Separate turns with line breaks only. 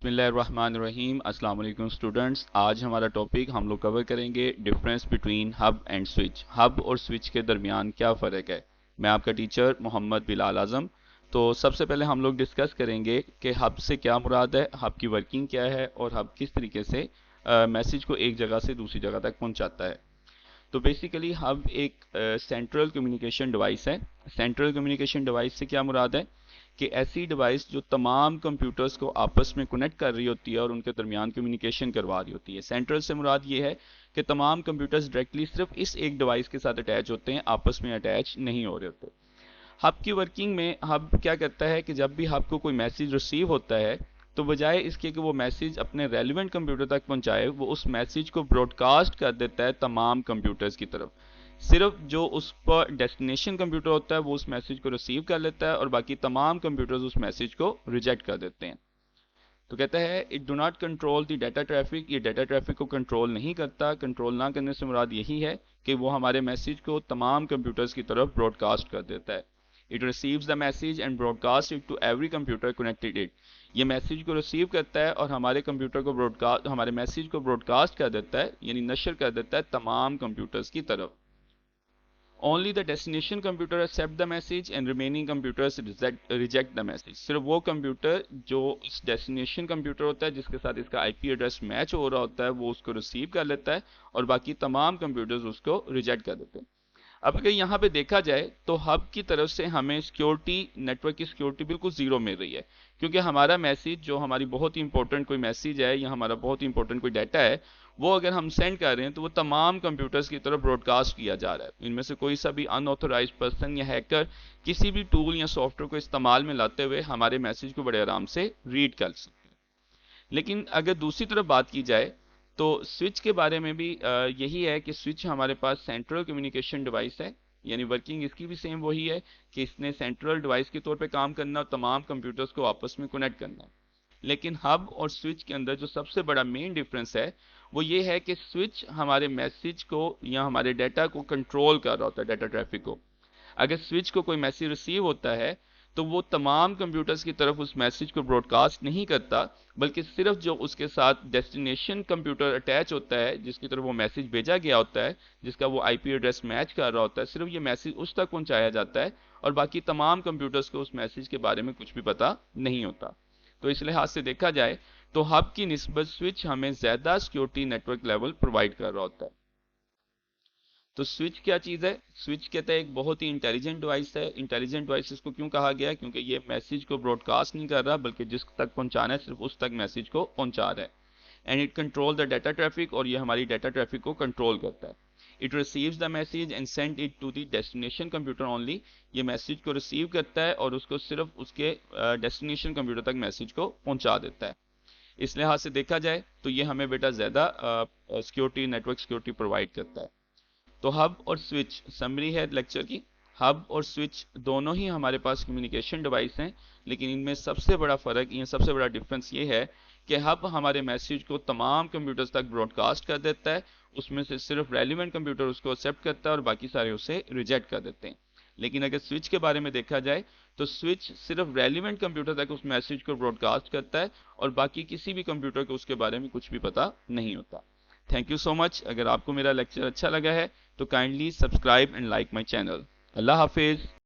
بسم اللہ الرحمن الرحیم۔ السلام علیکم اسٹوڈنٹس، آج ہمارا ٹاپک ہم لوگ کور کریں گے difference between hub and switch. Hub اور سوئچ کے درمیان کیا فرق ہے؟ میں آپ کا ٹیچر محمد بلال اعظم۔ تو سب سے پہلے ہم لوگ ڈسکس کریں گے کہ ہب سے کیا مراد ہے، ہب کی ورکنگ کیا ہے، اور ہب کس طریقے سے میسیج کو ایک جگہ سے دوسری جگہ تک پہنچاتا ہے۔ تو بیسیکلی ہب ایک سینٹرل کمیونیکیشن ڈیوائس ہے۔ سینٹرل کمیونیکیشن ڈیوائس سے کیا مراد ہے کہ ایسی ڈیوائس جو تمام کمپیوٹرز کو آپس میں کنیکٹ کر رہی ہوتی ہے اور ان کے درمیان کمیونیکیشن کروا رہی ہوتی ہے۔ سینٹرل سے مراد یہ ہے کہ تمام کمپیوٹرز ڈائریکٹلی صرف اس ایک ڈیوائس کے ساتھ اٹیچ ہوتے ہیں، آپس میں اٹیچ نہیں ہو رہے ہوتے۔ ہب کی ورکنگ میں ہب کیا کرتا ہے کہ جب بھی ہب کو کوئی میسیج ریسیو ہوتا ہے تو بجائے اس کے کہ وہ میسیج اپنے ریلیونٹ کمپیوٹر تک پہنچائے، وہ اس میسیج کو براڈ کاسٹ کر دیتا ہے تمام کمپیوٹرز کی طرف۔ صرف جو اس پر ڈیسٹینیشن کمپیوٹر ہوتا ہے وہ اس میسیج کو ریسیو کر لیتا ہے، اور باقی تمام کمپیوٹرز اس میسیج کو ریجیکٹ کر دیتے ہیں۔ تو کہتا ہے it do not control the data traffic, یہ ڈیٹا ٹریفک کو کنٹرول نہیں کرتا۔ کنٹرول نہ کرنے سے مراد یہی ہے کہ وہ ہمارے میسیج کو تمام کمپیوٹرز کی طرف براڈ کاسٹ کر دیتا ہے۔ It receives the message and broadcast it to every computer connected it, یہ میسیج کو ریسیو کرتا ہے اور ہمارے کمپیوٹر کو ہمارے میسیج کو براڈ کاسٹ کر دیتا ہے، یعنی نشر کر دیتا ہے تمام کمپیوٹرز کی طرف۔ Only the destination computer accept the message and remaining computers reject the message۔ صرف وہ کمپیوٹر جو اس ڈیسٹینیشن کمپیوٹر ہوتا ہے جس کے ساتھ اس کا آئی پی ایڈریس میچ ہو رہا ہوتا ہے وہ اس کو ریسیو کر لیتا ہے، اور باقی تمام کمپیوٹرز اس کو ریجیکٹ کر دیتے ہیں۔ اب اگر یہاں پہ دیکھا جائے تو ہب کی طرف سے ہمیں سیکیورٹی، نیٹ ورک کی سیکیورٹی بالکل زیرو مل رہی ہے، کیونکہ ہمارا میسیج جو ہماری بہت ہی امپورٹنٹ کوئی میسیج ہے یا ہمارا بہت ہی امپورٹنٹ کوئی ڈیٹا ہے، وہ اگر ہم سینڈ کر رہے ہیں تو وہ تمام کمپیوٹرز کی طرف براڈ کاسٹ کیا جا رہا ہے۔ ان میں سے کوئی سا بھی ان آتھورائزڈ پرسن یا ہیکر کسی بھی ٹول یا سافٹ ویئر کو استعمال میں لاتے ہوئے ہمارے میسیج کو بڑے آرام سے ریڈ کر سکتے ہیں۔ لیکن اگر دوسری طرف بات کی جائے تو سوئچ کے بارے میں بھی یہی ہے کہ سوئچ ہمارے پاس سینٹرل کمیونیکیشن ڈیوائس ہے، یعنی ورکنگ اس کی بھی سیم وہی ہے کہ اس نے سینٹرل ڈیوائس کے طور پہ کام کرنا اور تمام کمپیوٹرز کو آپس میں کنیکٹ کرنا ہے۔ لیکن ہب اور سوئچ کے اندر جو سب سے بڑا مین ڈیفرنس ہے وہ یہ ہے کہ سوئچ ہمارے میسیج کو یا ہمارے ڈیٹا کو کنٹرول کر رہا ہوتا ہے، ڈیٹا ٹریفک کو۔ اگر سوئچ کو کوئی میسیج ریسیو ہوتا ہے تو وہ تمام کمپیوٹرز کی طرف اس میسیج کو براڈ کاسٹ نہیں کرتا، بلکہ صرف جو اس کے ساتھ ڈیسٹینیشن کمپیوٹر اٹیچ ہوتا ہے جس کی طرف وہ میسیج بھیجا گیا ہوتا ہے، جس کا وہ آئی پی ایڈریس میچ کر رہا ہوتا ہے، صرف یہ میسیج اس تک پہنچایا جاتا ہے، اور باقی تمام کمپیوٹرز کو اس میسیج کے بارے میں کچھ بھی پتہ نہیں ہوتا۔ تو اس لحاظ سے دیکھا جائے تو ہب کی نسبت سوئچ ہمیں زیادہ security network level provide کر رہا ہوتا ہے۔ تو سوئچ کیا چیز ہے؟ سوئچ کہتا ہے ایک بہت ہی انٹیلیجنٹ ڈیوائس ہے۔ انٹیلیجنٹ ڈیوائس اس کو کیوں کہا گیا ہے؟ کیونکہ یہ میسیج کو براڈ کاسٹ نہیں کر رہا بلکہ جس تک پہنچانا ہے صرف اس تک میسیج کو پہنچا رہا ہے۔ And it control the data traffic, اور یہ ہماری ڈیٹا ٹریفک کو کنٹرول کرتا ہے۔ It receives the message and send it to the destination computer only, یہ میسیج کو ریسیو کرتا ہے اور اس کو صرف اس کے ڈیسٹینیشن کمپیوٹر تک میسیج کو پہنچا دیتا ہے۔ اس لحاظ سے دیکھا جائے تو یہ ہمیں بیٹا زیادہ security, network security provide کرتا ہے۔ تو ہب اور سوئچ سمری ہے لیکچر کی۔ ہب اور سوئچ دونوں ہی ہمارے پاس کمیونیکیشن ڈیوائس ہیں، لیکن ان میں سب سے بڑا فرق، یہ سب سے بڑا ڈفرنس یہ ہے کہ ہب ہمارے میسیج کو تمام کمپیوٹرز تک براڈ کاسٹ کر دیتا ہے، اس میں سے صرف ریلیونٹ کمپیوٹر اس کو ایکسیپٹ کرتا ہے اور باقی سارے اسے ریجیکٹ کر دیتے ہیں۔ لیکن اگر سوئچ کے بارے میں دیکھا جائے تو سوئچ صرف ریلیونٹ کمپیوٹر تک اس میسیج کو براڈ کاسٹ کرتا ہے، اور باقی کسی بھی کمپیوٹر کو اس کے بارے میں کچھ بھی پتہ نہیں ہوتا۔ Thank you so much. اگر آپ کو میرا لیکچر اچھا لگا ہے تو kindly subscribe and like my channel. اللہ حافظ۔